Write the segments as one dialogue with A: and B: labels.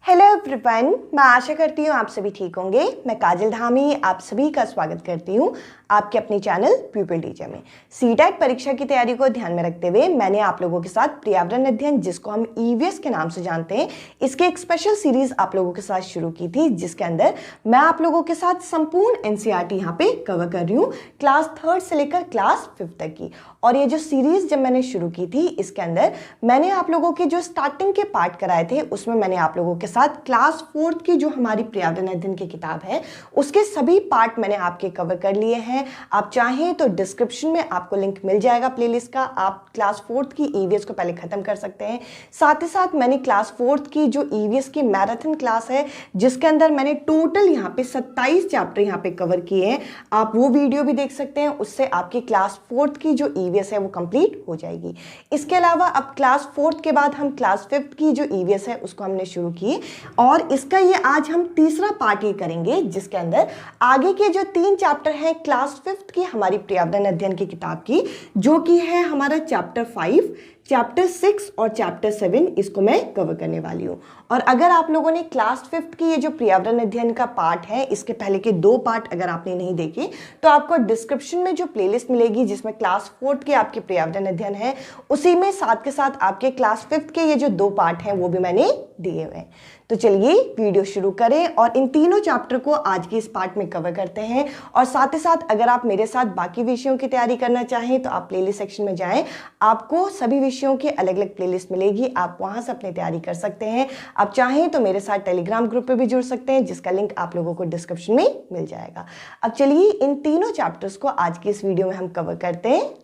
A: Hello everyone, मैं आशा करती हूँ आप सभी ठीक होंगे। मैं काजल धामी आप सभी का स्वागत करती हूँ आपके अपने चैनल प्यूपिल टीचर में। सीटेट परीक्षा की तैयारी को ध्यान में रखते हुए मैंने आप लोगों के साथ पर्यावरण अध्ययन, जिसको हम ईवीएस के नाम से जानते हैं, इसके एक स्पेशल सीरीज आप लोगों के साथ शुरू की थी, जिसके अंदर मैं आप लोगों के साथ संपूर्ण एनसीईआरटी यहाँ पे कवर कर रही हूँ, क्लास 3 से लेकर क्लास 5 तक की। और ये जो सीरीज जब मैंने शुरू की थी, इसके अंदर मैंने आप लोगों के जो स्टार्टिंग के पार्ट कराए थे, उसमें मैंने आप लोगों के साथ क्लास 4 की जो हमारी पर्यावरण अध्ययन की किताब है, उसके सभी पार्ट मैंने आपके कवर कर लिए हैं। आप चाहें तो डिस्क्रिप्शन में आपको लिंक मिल जाएगा प्लेलिस्ट का, आप क्लास 4 की ईवीएस को पहले खत्म कर सकते हैं। साथ ही साथ मैंने क्लास 4 की जो ईवीएस की मैराथन क्लास है, जिसके अंदर मैंने टोटल यहाँ पे 27 चैप्टर यहाँ पे कवर किए हैं, आप वो वीडियो भी देख सकते हैं। उससे आपकी क्लास 4 की जो ईवीएस है वो कंप्लीट हो जाएगी। इसके अलावा अब क्लास 4 के बाद हम क्लास 5 की जो ईवीएस है उसको हमने शुरू की, और इसका ये आज हम तीसरा पार्ट ये करेंगे, जिसके अंदर आगे के जो 3 चैप्टर हैं क्लास 5 की हमारी पर्यावरण अध्ययन की किताब की, जो कि है हमारा चैप्टर 5, चैप्टर 6 और चैप्टर 7, इसको मैं कवर करने वाली हूँ। और अगर आप लोगों ने क्लास 5 की ये जो पर्यावरण अध्ययन का पार्ट है, इसके पहले के 2 पार्ट अगर आपने नहीं देखे, तो आपको डिस्क्रिप्शन में जो प्लेलिस्ट मिलेगी जिसमें क्लास 4 के आपके पर्यावरण अध्ययन है, उसी में साथ के साथ आपके क्लास 5 के ये जो 2 पार्ट हैं वो भी मैंने दिए हुए हैं। तो चलिए वीडियो शुरू करें और इन तीनों चैप्टर को आज के इस पार्ट में कवर करते हैं। और साथ ही साथ अगर आप मेरे साथ बाकी विषयों की तैयारी करना चाहें तो आप प्लेलिस्ट सेक्शन में जाएं, आपको सभी विषयों की अलग अलग प्लेलिस्ट मिलेगी, आप वहां से अपनी तैयारी कर सकते हैं। आप चाहें तो मेरे साथ टेलीग्राम ग्रुप पे भी जुड़ सकते हैं, जिसका लिंक आप लोगों को डिस्क्रिप्शन में मिल जाएगा। अब चलिए इन तीनों चैप्टर्स को आज की इस वीडियो में हम कवर करते हैं।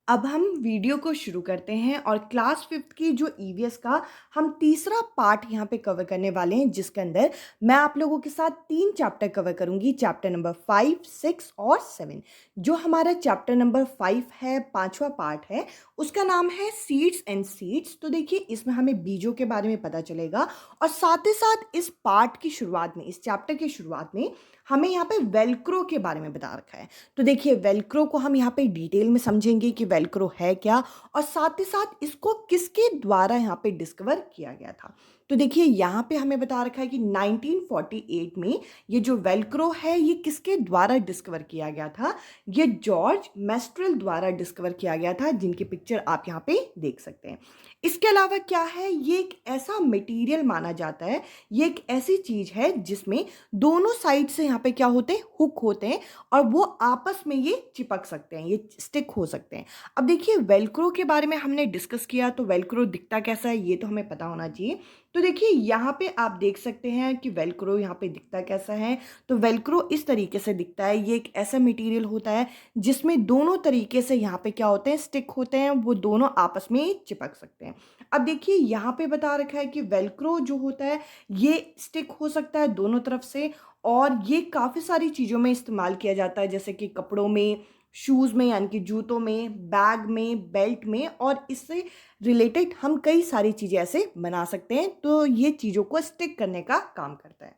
A: अब हम वीडियो को शुरू करते हैं और क्लास 5 की जो ईवीएस का हम तीसरा पार्ट यहाँ पे कवर करने वाले हैं, जिसके अंदर मैं आप लोगों के साथ 3 चैप्टर कवर करूंगी, चैप्टर नंबर 5, 6 और 7। जो हमारा चैप्टर नंबर 5 है, 5वां पार्ट है, उसका नाम है सीड्स एंड सीड्स। तो देखिए इसमें हमें बीजों के बारे में पता चलेगा, और साथ ही साथ इस पार्ट की शुरुआत में, इस चैप्टर की शुरुआत में हमें यहाँ पे वेलक्रो के बारे में बता रखा है। तो देखिए वेलक्रो को हम यहाँ पे डिटेल में समझेंगे कि वेलक्रो है क्या, और साथ ही साथ इसको किसके द्वारा यहाँ पे डिस्कवर किया गया था। तो देखिए यहाँ पे हमें बता रखा है कि 1948 में ये जो वेलक्रो है ये किसके द्वारा डिस्कवर किया गया था, ये जॉर्ज मेस्ट्रेल द्वारा डिस्कवर किया गया था, जिनकी पिक्चर आप यहाँ पे देख सकते हैं। इसके अलावा क्या है, ये एक ऐसा मटेरियल माना जाता है, ये एक ऐसी चीज है जिसमें दोनों साइड से यहाँ पे क्या होते हैं, हुक होते हैं, और वो आपस में ये चिपक सकते हैं, ये स्टिक हो सकते हैं। अब देखिए वेलक्रो के बारे में हमने डिस्कस किया, तो वेलक्रो दिखता कैसा है ये तो हमें पता होना चाहिए। तो देखिए यहाँ पे आप देख सकते हैं कि वेलक्रो यहाँ पे दिखता कैसा है। तो वेलक्रो इस तरीके से दिखता है, ये एक ऐसा मटेरियल होता है जिसमें दोनों तरीके से यहाँ पे क्या होते हैं, स्टिक होते हैं, वो दोनों आपस में चिपक सकते हैं। अब देखिए यहाँ पे बता रखा है कि वेलक्रो जो होता है ये स्टिक हो सकता है दोनों तरफ से, और ये काफ़ी सारी चीज़ों में इस्तेमाल किया जाता है, जैसे कि कपड़ों में, शूज़ में यानी कि जूतों में, बैग में, बेल्ट में, और इससे रिलेटेड हम कई सारी चीज़ें ऐसे बना सकते हैं। तो ये चीज़ों को स्टिक करने का काम करता है।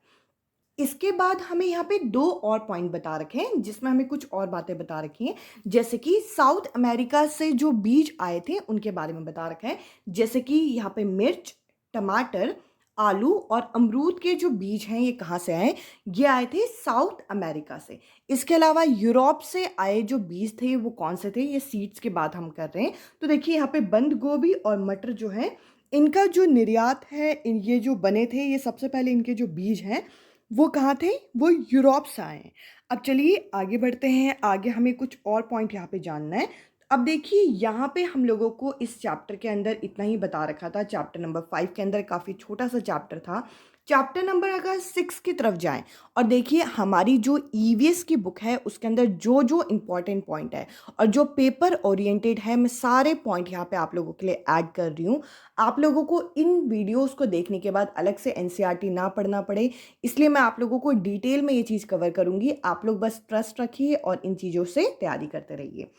A: इसके बाद हमें यहाँ पे 2 और पॉइंट बता रखे हैं, जिसमें हमें कुछ और बातें बता रखी हैं, जैसे कि साउथ अमेरिका से जो बीज आए थे उनके बारे में बता रखा है, जैसे कि यहाँ पे मिर्च, टमाटर, आलू और अमरूद के जो बीज हैं ये कहाँ से आए, ये आए थे साउथ अमेरिका से। इसके अलावा यूरोप से आए जो बीज थे वो कौन से थे, ये सीड्स के बाद हम कर रहे हैं। तो देखिए यहाँ पे बंद गोभी और मटर जो है, इनका जो निर्यात है, ये जो बने थे, ये सबसे पहले इनके जो बीज हैं वो कहाँ थे, वो यूरोप से आए हैं। अब चलिए आगे बढ़ते हैं, आगे हमें कुछ और पॉइंट यहाँ पे जानना है। अब देखिए यहाँ पे हम लोगों को इस चैप्टर के अंदर इतना ही बता रखा था, चैप्टर नंबर 5 के अंदर काफ़ी छोटा सा चैप्टर था। चैप्टर नंबर अगर 6 की तरफ जाएं और देखिए हमारी जो ईवीएस की बुक है उसके अंदर जो जो इम्पोर्टेंट पॉइंट है और जो पेपर ओरिएंटेड है, मैं सारे पॉइंट यहाँ पे आप लोगों के लिए ऐड कर रही हूँ। आप लोगों को इन वीडियोस को देखने के बाद अलग से एनसीईआरटी ना पढ़ना पड़े, इसलिए मैं आप लोगों को डिटेल में ये चीज़ कवर करूँगी। आप लोग बस ट्रस्ट रखिए और इन चीज़ों से तैयारी करते रहिए।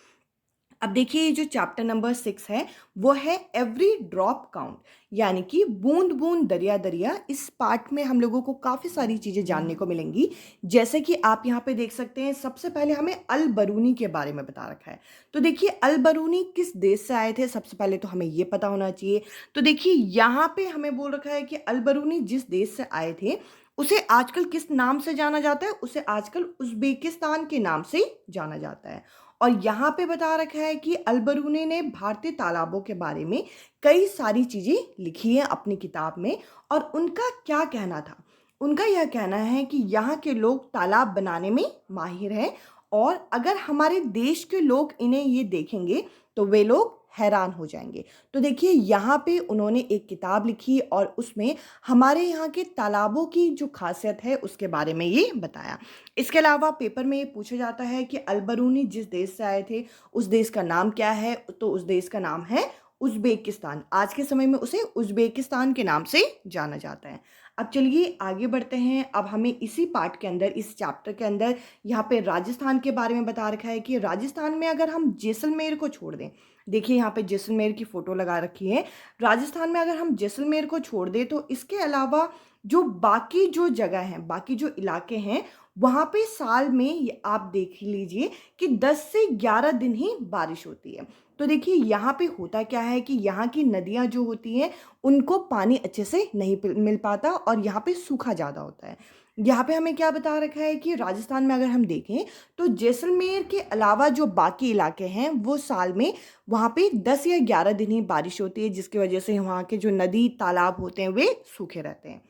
A: अब देखिए ये जो चैप्टर नंबर 6 है वो है एवरी ड्रॉप काउंट, यानी कि बूंद बूंद दरिया दरिया। इस पार्ट में हम लोगों को काफ़ी सारी चीज़ें जानने को मिलेंगी। जैसे कि आप यहाँ पे देख सकते हैं, सबसे पहले हमें अल बरूनी के बारे में बता रखा है। तो देखिए अल बरूनी किस देश से आए थे, सबसे पहले तो हमें ये पता होना चाहिए। तो देखिए यहाँ पे हमें बोल रखा है कि अल बरूनी जिस देश से आए थे उसे आजकल किस नाम से जाना जाता है, उसे आजकल उज़्बेकिस्तान के नाम से जाना जाता है। और यहाँ पे बता रखा है कि अल बरूनी ने भारतीय तालाबों के बारे में कई सारी चीज़ें लिखी हैं अपनी किताब में। और उनका क्या कहना था, उनका यह कहना है कि यहाँ के लोग तालाब बनाने में माहिर हैं, और अगर हमारे देश के लोग इन्हें ये देखेंगे तो वे लोग हैरान हो जाएंगे। तो देखिए यहाँ पे उन्होंने एक किताब लिखी और उसमें हमारे यहाँ के तालाबों की जो खासियत है उसके बारे में ये बताया। इसके अलावा पेपर में ये पूछा जाता है कि अल बरूनी जिस देश से आए थे उस देश का नाम क्या है, तो उस देश का नाम है उज़्बेकिस्तान। आज के समय में उसे उज़्बेकिस्तान के नाम से जाना जाता है। अब चलिए आगे बढ़ते हैं। अब हमें इसी पार्ट के अंदर, इस चैप्टर के अंदर यहाँ पे राजस्थान के बारे में बता रखा है कि राजस्थान में अगर हम जैसलमेर को छोड़ दें, देखिए यहाँ पे जैसलमेर की फ़ोटो लगा रखी है। राजस्थान में अगर हम जैसलमेर को छोड़ दें तो इसके अलावा जो बाकी जो जगह हैं, बाकी जो इलाके हैं, वहाँ पे साल में आप देख लीजिए कि 10 से 11 दिन ही बारिश होती है। तो देखिए यहाँ पे होता क्या है कि यहाँ की नदियाँ जो होती हैं उनको पानी अच्छे से नहीं मिल पाता और यहाँ पे सूखा ज़्यादा होता है। यहाँ पे हमें क्या बता रखा है कि राजस्थान में अगर हम देखें तो जैसलमेर के अलावा जो बाकी इलाके हैं वो साल में वहाँ पे 10 या 11 दिन ही बारिश होती है, जिसकी वजह से वहाँ के जो नदी तालाब होते हैं वे सूखे रहते हैं।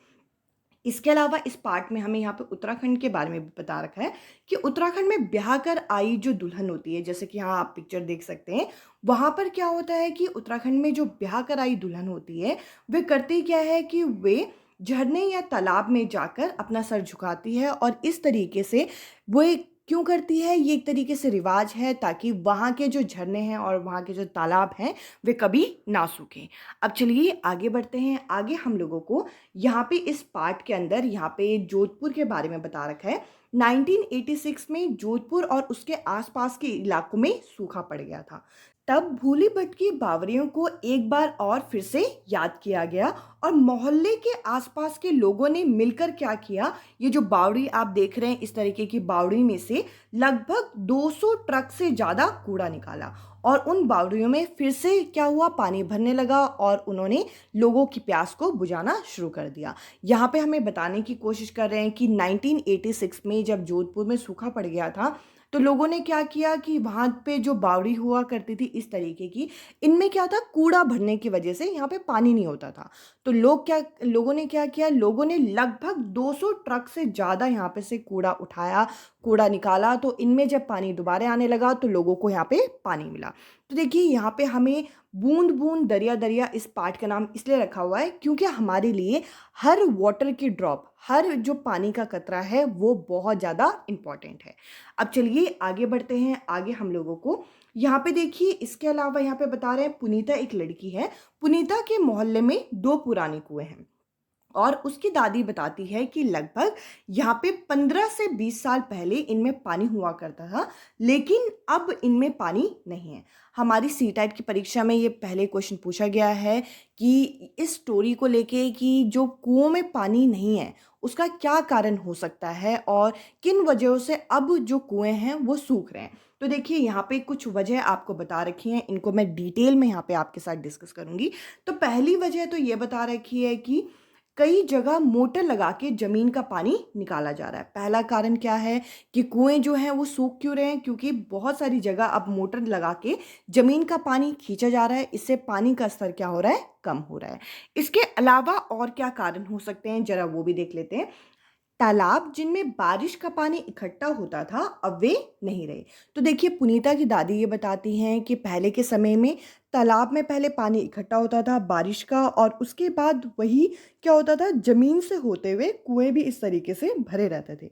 A: इसके अलावा इस पार्ट में हमें यहाँ पे उत्तराखंड के बारे में भी बता रखा है कि उत्तराखंड में ब्याह कर आई जो दुल्हन होती है, जैसे कि यहाँ आप पिक्चर देख सकते हैं, वहाँ पर क्या होता है कि उत्तराखंड में जो ब्याह कर आई दुल्हन होती है वे करती क्या है कि वे झरने या तालाब में जाकर अपना सर झुकाती है। और इस तरीके से वो क्यों करती है, ये एक तरीके से रिवाज है ताकि वहाँ के जो झरने हैं और वहाँ के जो तालाब हैं वे कभी ना सूखें। अब चलिए आगे बढ़ते हैं। आगे हम लोगों को यहाँ पे इस पार्ट के अंदर यहाँ पे जोधपुर के बारे में बता रखा है। 1986 में जोधपुर और उसके आसपास के इलाकों में सूखा पड़ गया था। तब भूली भटकी बावरियों को एक बार और फिर से याद किया गया और मोहल्ले के आसपास के लोगों ने मिलकर क्या किया, ये जो बावड़ी आप देख रहे हैं, इस तरीके की बावड़ी में से लगभग 200 ट्रक से ज़्यादा कूड़ा निकाला और उन बावड़ियों में फिर से क्या हुआ, पानी भरने लगा और उन्होंने लोगों की प्यास को बुझाना शुरू कर दिया। यहाँ पे हमें बताने की कोशिश कर रहे हैं कि 1986 में जब जोधपुर में सूखा पड़ गया था तो लोगों ने क्या किया कि वहाँ पे जो बावड़ी हुआ करती थी इस तरीके की, इनमें क्या था, कूड़ा भरने की वजह से यहाँ पे पानी नहीं होता था। तो लोगों ने क्या किया, लोगों ने लगभग 200 ट्रक से ज़्यादा यहाँ पे से कूड़ा उठाया, कूड़ा निकाला। तो इनमें जब पानी दोबारा आने लगा तो लोगों को यहाँ पे पानी मिला। तो देखिए यहाँ पे हमें बूंद बूंद दरिया दरिया इस पार्ट का नाम इसलिए रखा हुआ है क्योंकि हमारे लिए हर वाटर की ड्रॉप, हर जो पानी का कतरा है वो बहुत ज़्यादा इम्पॉर्टेंट है। अब चलिए आगे बढ़ते हैं। आगे हम लोगों को यहाँ पे देखिए, इसके अलावा यहाँ पे बता रहे हैं पुनीता एक लड़की है। पुनीता के मोहल्ले में 2 पुराने कुएं हैं और उसकी दादी बताती है कि लगभग यहाँ पे 15 से 20 साल पहले इनमें पानी हुआ करता था, लेकिन अब इनमें पानी नहीं है। हमारी सी टाइप की परीक्षा में ये पहले क्वेश्चन पूछा गया है कि इस स्टोरी को लेके कि जो कुओं में पानी नहीं है उसका क्या कारण हो सकता है और किन वजहों से अब जो कुएं हैं वो सूख रहे हैं। तो देखिए यहाँ पे कुछ वजह आपको बता रखी हैं, इनको मैं डिटेल में यहाँ पे आपके साथ डिस्कस करूँगी। तो पहली वजह तो ये बता रखी है कि कई जगह मोटर लगा के जमीन का पानी निकाला जा रहा है। पहला कारण क्या है कि कुएं जो हैं वो सूख क्यों रहे हैं, क्योंकि बहुत सारी जगह अब मोटर लगा के जमीन का पानी खींचा जा रहा है, इससे पानी का स्तर क्या हो रहा है, कम हो रहा है। इसके अलावा और क्या कारण हो सकते हैं जरा वो भी देख लेते हैं। तालाब जिनमें बारिश का पानी इकट्ठा होता था अब वे नहीं रहे। तो देखिए पुनीता की दादी ये बताती हैं कि पहले के समय में तालाब में पहले पानी इकट्ठा होता था बारिश का, और उसके बाद वही क्या होता था, जमीन से होते हुए कुएं भी इस तरीके से भरे रहते थे।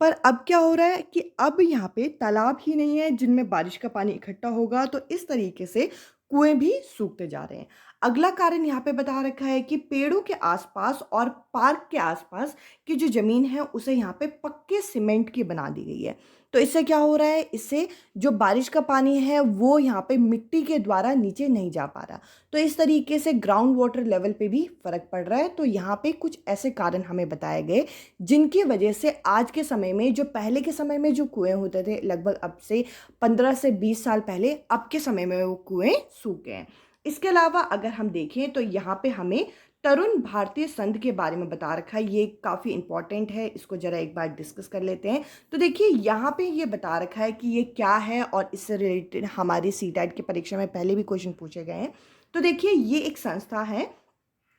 A: पर अब क्या हो रहा है कि अब यहाँ पे तालाब ही नहीं है जिनमें बारिश का पानी इकट्ठा होगा, तो इस तरीके से कुएं भी सूखते जा रहे हैं। अगला कारण यहाँ पे बता रखा है कि पेड़ों के आसपास और पार्क के आसपास की जो ज़मीन है उसे यहाँ पे पक्के सीमेंट की बना दी गई है। तो इससे क्या हो रहा है, इससे जो बारिश का पानी है वो यहाँ पे मिट्टी के द्वारा नीचे नहीं जा पा रहा। तो इस तरीके से ग्राउंड वाटर लेवल पे भी फ़र्क पड़ रहा है। तो यहाँ पे कुछ ऐसे कारण हमें बताए गए जिनकी वजह से आज के समय में, जो पहले के समय में जो कुएँ होते थे लगभग अब से 15 से 20 साल पहले, अब के समय में वो कुएँ सूख गए हैं। इसके अलावा अगर हम देखें तो यहाँ पे हमें तरुण भारतीय संघ के बारे में बता रखा है। ये काफ़ी इंपॉर्टेंट है, इसको ज़रा एक बार डिस्कस कर लेते हैं। तो देखिए यहाँ पे ये बता रखा है कि ये क्या है और इससे रिलेटेड हमारी सीटेट की परीक्षा में पहले भी क्वेश्चन पूछे गए हैं। तो देखिए ये एक संस्था है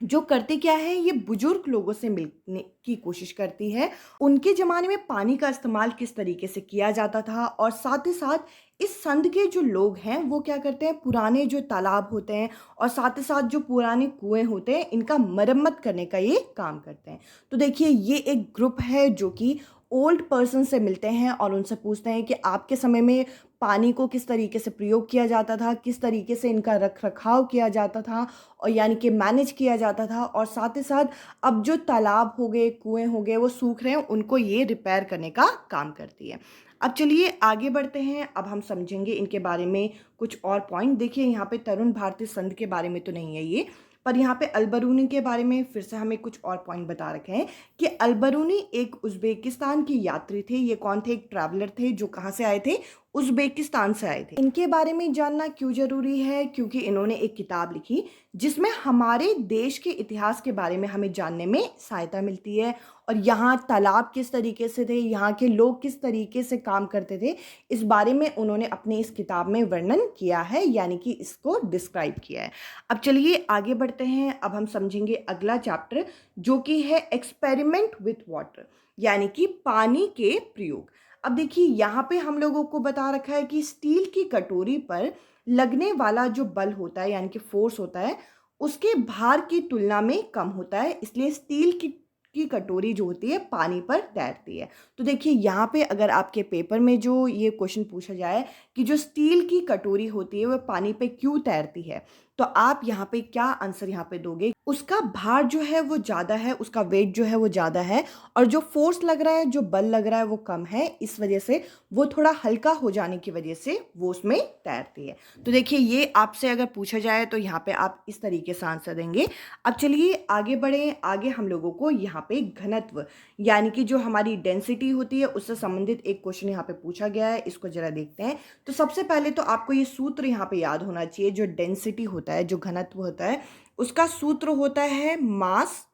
A: जो करते क्या है, ये बुजुर्ग लोगों से मिलने की कोशिश करती है। उनके ज़माने में पानी का इस्तेमाल किस तरीके से किया जाता था, और साथ ही साथ इस संघ के जो लोग हैं वो क्या करते हैं, पुराने जो तालाब होते हैं और साथ ही साथ जो पुराने कुएं होते हैं इनका मरम्मत करने का ये काम करते हैं। तो देखिए ये एक ग्रुप है जो कि ओल्ड पर्सन से मिलते हैं और उनसे पूछते हैं कि आपके समय में पानी को किस तरीके से प्रयोग किया जाता था, किस तरीके से इनका रख रखाव किया जाता था और यानी कि मैनेज किया जाता था, और साथ ही साथ अब जो तालाब हो गए, कुएं हो गए, वो सूख रहे हैं, उनको ये रिपेयर करने का काम करती है। अब चलिए आगे बढ़ते हैं। अब हम समझेंगे इनके बारे में कुछ और पॉइंट। देखिए यहाँ पे तरुण भारतीय संघ के बारे में तो नहीं है ये, पर यहाँ पे अलबरूनी के बारे में फिर से हमें कुछ और पॉइंट बता रखे हैं कि अलबरूनी एक उज़्बेकिस्तान की यात्री थे। ये कौन थे, एक ट्रैवलर थे जो कहाँ से आए थे, उज़्बेकिस्तान से आए थे। इनके बारे में जानना क्यों जरूरी है, क्योंकि इन्होंने एक किताब लिखी जिसमें हमारे देश के इतिहास के बारे में हमें जानने में सहायता मिलती है, और यहाँ तालाब किस तरीके से थे, यहाँ के लोग किस तरीके से काम करते थे, इस बारे में उन्होंने अपनी इस किताब में वर्णन किया है, यानी कि इसको डिस्क्राइब किया है। अब चलिए आगे बढ़ते हैं। अब हम समझेंगे अगला चैप्टर जो कि है एक्सपेरिमेंट विथ वाटर, यानी कि पानी के प्रयोग। अब देखिए यहाँ पे हम लोगों को बता रखा है कि स्टील की कटोरी पर लगने वाला जो बल होता है, यानी कि फोर्स होता है, उसके भार की तुलना में कम होता है, इसलिए स्टील की कटोरी जो होती है पानी पर तैरती है। तो देखिए यहाँ पे अगर आपके पेपर में जो ये क्वेश्चन पूछा जाए कि जो स्टील की कटोरी होती है वो पानी पे क्यों तैरती है, तो आप यहाँ पे क्या आंसर यहाँ पे दोगे, उसका भार जो है वो ज़्यादा है, उसका वेट जो है वो ज़्यादा है, और जो फोर्स लग रहा है, जो बल लग रहा है वो कम है, इस वजह से वो थोड़ा हल्का हो जाने की वजह से वो उसमें तैरती है। तो देखिए ये आपसे अगर पूछा जाए तो यहाँ पे आप इस तरीके से आंसर देंगे। अब चलिए आगे बढ़ें। आगे हम लोगों को यहाँ पे घनत्व, यानी कि जो हमारी डेंसिटी होती है उससे संबंधित एक क्वेश्चन यहाँ पे पूछा गया है, इसको जरा देखते हैं। तो सबसे पहले तो आपको ये सूत्र यहाँ पे याद होना चाहिए। जो डेंसिटी होता है, जो घनत्व होता है, उसका सूत्र होता है मास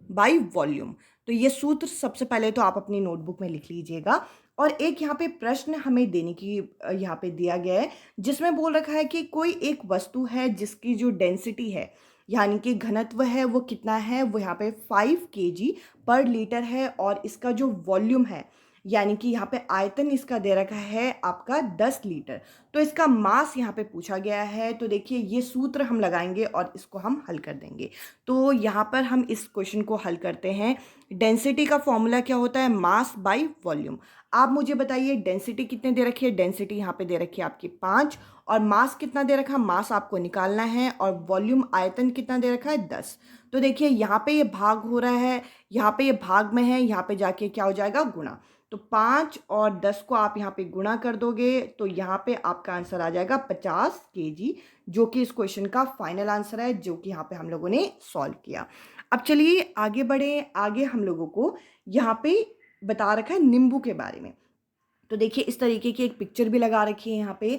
A: बाय वॉल्यूम। तो ये सूत्र सबसे पहले तो आप अपनी नोटबुक में लिख लीजिएगा। और एक यहाँ पे प्रश्न हमें देने की यहाँ पे दिया गया है जिसमें बोल रखा है कि कोई एक वस्तु है जिसकी जो डेंसिटी है, यानी कि घनत्व है, वो कितना है, वो यहाँ पे 5 kg पर लीटर है, और इसका जो वॉल्यूम है, यानी कि यहाँ पे आयतन इसका दे रखा है आपका 10 लीटर। तो इसका मास यहाँ पे पूछा गया है। तो देखिए ये सूत्र हम लगाएंगे और इसको हम हल कर देंगे। तो यहाँ पर हम इस क्वेश्चन को हल करते हैं। डेंसिटी का फॉर्मूला क्या होता है, मास बाय वॉल्यूम। आप मुझे बताइए डेंसिटी कितने दे रखी है, डेंसिटी यहाँ पे दे रखी है आपकी 5, और मास कितना दे रखा है, मास आपको निकालना है, और वॉल्यूम आयतन कितना दे रखा है 10। तो देखिए यहाँ पे ये भाग हो रहा है, यहाँ पे ये भाग में है, यहाँ पे जाके क्या हो जाएगा, गुणा। तो 5 और 10 को आप यहाँ पे गुणा कर दोगे तो यहाँ पे आपका आंसर आ जाएगा 50 kg, जो कि इस क्वेश्चन का फाइनल आंसर है, जो कि यहाँ पे हम लोगों ने सॉल्व किया। अब चलिए आगे बढ़े। आगे हम लोगों को यहाँ पे बता रखा है नींबू के बारे में। तो देखिए इस तरीके की एक पिक्चर भी लगा रखी है यहाँ पे।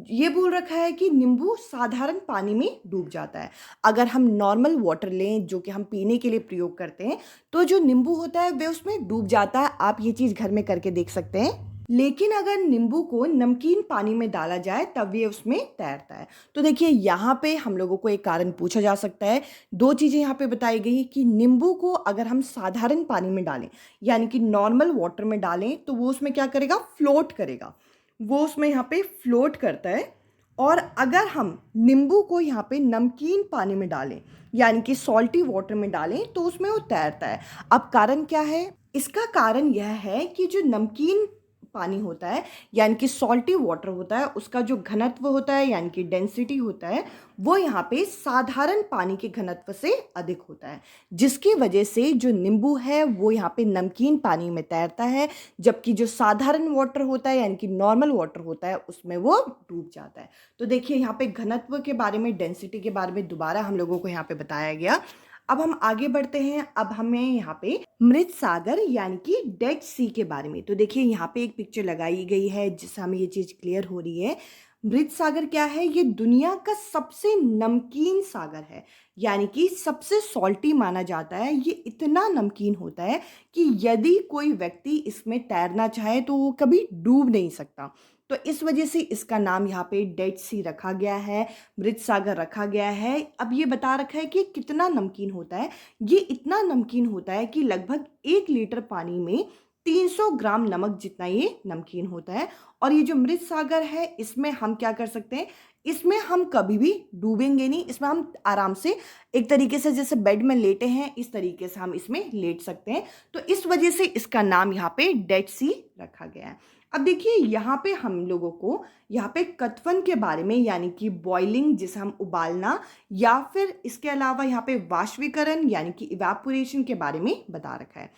A: ये बोल रखा है कि नींबू साधारण पानी में डूब जाता है। अगर हम नॉर्मल वाटर लें जो कि हम पीने के लिए प्रयोग करते हैं, तो जो नींबू होता है वह उसमें डूब जाता है। आप ये चीज़ घर में करके देख सकते हैं। लेकिन अगर नींबू को नमकीन पानी में डाला जाए तब ये उसमें तैरता है। तो देखिए यहाँ पे हम लोगों को एक कारण पूछा जा सकता है। 2 चीज़ें यहाँ पे बताई गई कि नींबू को अगर हम साधारण पानी में डालें, यानी कि नॉर्मल वाटर में डालें, तो वो उसमें क्या करेगा, फ्लोट करेगा, वो उसमें यहाँ पे फ्लोट करता है। और अगर हम नींबू को यहाँ पे नमकीन पानी में डालें, यानी कि सॉल्टी वाटर में डालें, तो उसमें वो तैरता है। अब कारण क्या है, इसका कारण यह है कि जो नमकीन पानी होता है यानी कि सॉल्टी वाटर होता है, उसका जो घनत्व होता है यानी कि डेंसिटी होता है वो यहाँ पे साधारण पानी के घनत्व से अधिक होता है, जिसकी वजह से जो नींबू है वो यहाँ पे नमकीन पानी में तैरता है, जबकि जो साधारण वाटर होता है यानी कि नॉर्मल वाटर होता है उसमें वो डूब जाता है। तो देखिए यहाँ पे घनत्व के बारे में, डेंसिटी के बारे में दोबारा हम लोगों को यहाँ पे बताया गया। अब हम आगे बढ़ते हैं। अब हमें यहाँ पे मृत सागर यानी कि डेड सी के बारे में, तो देखिए यहाँ पे एक पिक्चर लगाई गई है जिससे हमें ये चीज़ क्लियर हो रही है। मृत सागर क्या है? ये दुनिया का सबसे नमकीन सागर है, यानी कि सबसे सॉल्टी माना जाता है। ये इतना नमकीन होता है कि यदि कोई व्यक्ति इसमें तैरना चाहे तो वो कभी डूब नहीं सकता। तो इस वजह से इसका नाम यहाँ पे डेड सी रखा गया है, मृत सागर रखा गया है। अब ये बता रखा है कि कितना नमकीन होता है। ये इतना नमकीन होता है कि लगभग 1 लीटर पानी में 300 ग्राम नमक जितना ये नमकीन होता है। और ये जो मृत सागर है इसमें हम क्या कर सकते हैं, इसमें हम कभी भी डूबेंगे नहीं। इसमें हम आराम से एक तरीके से जैसे बेड में लेटे हैं इस तरीके से हम इसमें लेट सकते हैं। तो इस वजह से इसका नाम यहाँ पे डेड सी रखा गया है। अब देखिए यहाँ पे हम लोगों को यहाँ पे कथवन के बारे में यानी कि बॉइलिंग जिसे हम उबालना, या फिर इसके अलावा यहाँ पे वाष्पीकरण यानी कि इवेपोरेशन के बारे में बता रखा है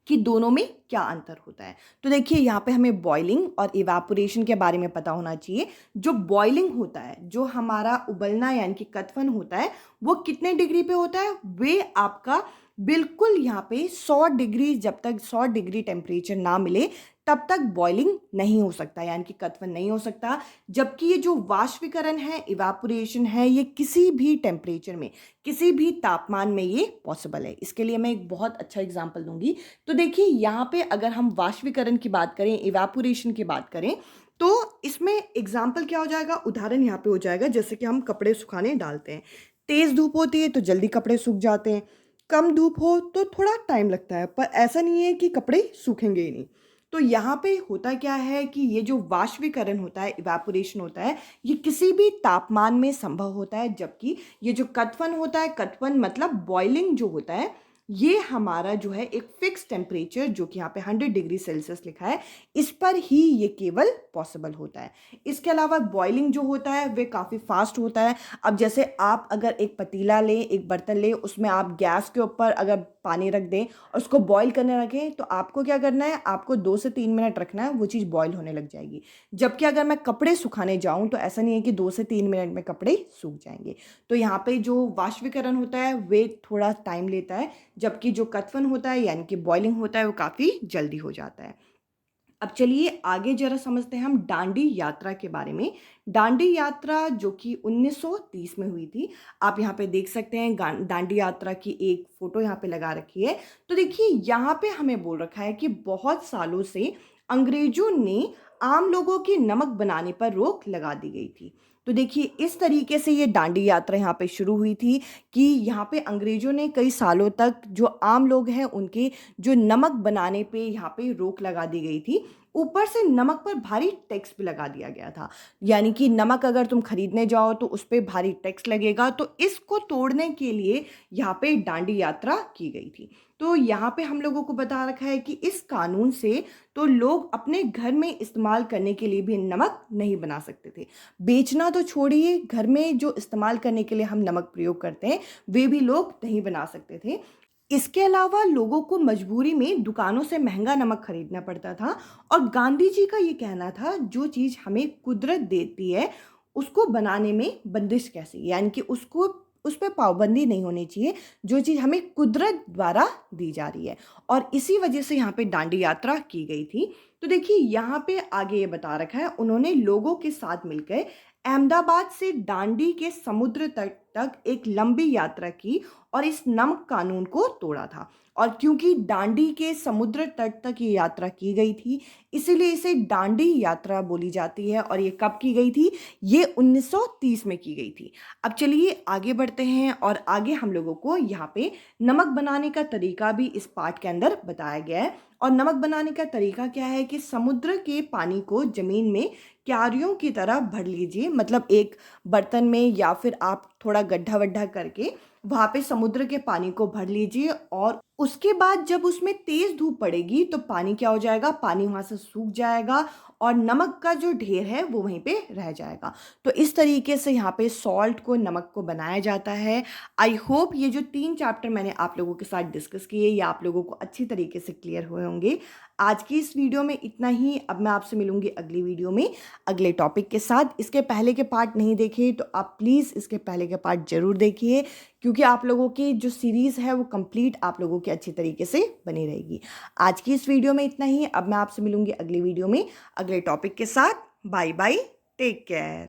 A: कि दोनों में क्या अंतर होता है। तो देखिए यहाँ पे हमें बॉइलिंग और इवेपोरेशन के बारे में पता होना चाहिए। जो बॉइलिंग होता है, जो हमारा उबलना यानी कि कथवन होता है, वो कितने डिग्री पे होता है? वे आपका बिल्कुल यहाँ पे 100 डिग्री, जब तक 100 डिग्री टेम्परेचर ना मिले तब तक बॉइलिंग नहीं हो सकता यानी कि कथवन नहीं हो सकता। जबकि ये जो वाष्पीकरण है, इवेपोरेशन है, ये किसी भी टेम्परेचर में, किसी भी तापमान में ये पॉसिबल है। इसके लिए मैं एक बहुत अच्छा एग्जांपल दूंगी। तो देखिए यहाँ पे अगर हम वाष्पीकरण की बात करें, इवेपोरेशन की बात करें, तो इसमें एग्जाम्पल क्या हो जाएगा, उदाहरण यहाँ पे हो जाएगा जैसे कि हम कपड़े सुखाने डालते हैं। तेज़ धूप होती है तो जल्दी कपड़े सूख जाते हैं, कम धूप हो तो थोड़ा टाइम लगता है, पर ऐसा नहीं है कि कपड़े सूखेंगे ही नहीं। तो यहाँ पे होता क्या है कि ये जो वाष्पीकरण होता है, इवेपोरेशन होता है, ये किसी भी तापमान में संभव होता है। जबकि ये जो कथवन होता है, कथवन मतलब बॉइलिंग जो होता है, ये हमारा जो है एक फिक्स टेम्परेचर, जो कि यहाँ पे 100 डिग्री सेल्सियस लिखा है, इस पर ही ये केवल पॉसिबल होता है। इसके अलावा बॉइलिंग जो होता है वे काफ़ी फास्ट होता है। अब जैसे आप अगर एक पतीला लें, एक बर्तन लें, उसमें आप गैस के ऊपर अगर पानी रख दें और उसको बॉईल करने रखें, तो आपको क्या करना है, आपको 2 से 3 मिनट रखना है, वो चीज़ बॉईल होने लग जाएगी। जबकि अगर मैं कपड़े सुखाने जाऊँ तो ऐसा नहीं है कि 2 से 3 मिनट में कपड़े सूख जाएंगे। तो यहाँ पे जो वाष्पीकरण होता है वे थोड़ा टाइम लेता है, जबकि जो कथवन होता है यानी कि बॉइलिंग होता है वो काफ़ी जल्दी हो जाता है। अब चलिए आगे जरा समझते हैं हम दांडी यात्रा के बारे में। दांडी यात्रा जो कि 1930 में हुई थी, आप यहाँ पे देख सकते हैं दांडी यात्रा की एक फोटो यहाँ पे लगा रखी है। तो देखिए यहाँ पे हमें बोल रखा है कि बहुत सालों से अंग्रेजों ने आम लोगों की नमक बनाने पर रोक लगा दी गई थी। तो देखिए इस तरीके से ये दांडी यात्रा यहाँ पे शुरू हुई थी कि यहाँ पे अंग्रेजों ने कई सालों तक जो आम लोग हैं उनके जो नमक बनाने पे यहाँ पे रोक लगा दी गई थी। ऊपर से नमक पर भारी टैक्स भी लगा दिया गया था, यानी कि नमक अगर तुम खरीदने जाओ तो उस पर भारी टैक्स लगेगा। तो इसको तोड़ने के लिए यहाँ पे दांडी यात्रा की गई थी। तो यहाँ पे हम लोगों को बता रखा है कि इस कानून से तो लोग अपने घर में इस्तेमाल करने के लिए भी नमक नहीं बना सकते थे। बेचना तो छोड़िए, घर में जो इस्तेमाल करने के लिए हम नमक प्रयोग करते हैं वे भी लोग नहीं बना सकते थे। इसके अलावा लोगों को मजबूरी में दुकानों से महंगा नमक खरीदना पड़ता था। और गांधी जी का ये कहना था, जो चीज़ हमें कुदरत देती है उसको बनाने में बंदिश कैसी, यानी कि उसको उस पर पाबंदी नहीं होनी चाहिए, जो चीज़ हमें कुदरत द्वारा दी जा रही है। और इसी वजह से यहाँ पे दांडी यात्रा की गई थी। तो देखिए यहाँ पे आगे ये बता रखा है, उन्होंने लोगों के साथ मिलकर अहमदाबाद से दांडी के समुद्र तट तक एक लंबी यात्रा की और इस नमक कानून को तोड़ा था। और क्योंकि दांडी के समुद्र तट तक ये यात्रा की गई थी, इसीलिए इसे दांडी यात्रा बोली जाती है। और ये कब की गई थी? ये 1930 में की गई थी। अब चलिए आगे बढ़ते हैं और आगे हम लोगों को यहाँ पे नमक बनाने का तरीका भी इस पार्ट के अंदर बताया गया है। और नमक बनाने का तरीका क्या है कि समुद्र के पानी को ज़मीन में क्यारियों की तरह भर लीजिए, मतलब एक बर्तन में या फिर आप थोड़ा गड्ढा वड्ढा करके वहाँ पे समुद्र के पानी को भर लीजिए और उसके बाद जब उसमें तेज़ धूप पड़ेगी तो पानी क्या हो जाएगा, पानी वहाँ से सूख जाएगा और नमक का जो ढेर है वो वहीं पे रह जाएगा। तो इस तरीके से यहाँ पे सॉल्ट को, नमक को बनाया जाता है। आई होप ये जो 3 चैप्टर मैंने आप लोगों के साथ डिस्कस किए ये आप लोगों को अच्छी तरीके से क्लियर हुए होंगे। आज की इस वीडियो में इतना ही। अब मैं आपसे मिलूंगी अगली वीडियो में अगले टॉपिक के साथ। इसके पहले के पार्ट नहीं देखे तो आप प्लीज़ इसके पहले के पार्ट ज़रूर देखिए, क्योंकि आप लोगों की जो सीरीज़ है वो कंप्लीट आप लोगों की अच्छी तरीके से बनी रहेगी। आज की इस वीडियो में इतना ही। अब मैं आपसे मिलूंगी अगली वीडियो में अगले टॉपिक के साथ। Bye bye, take care.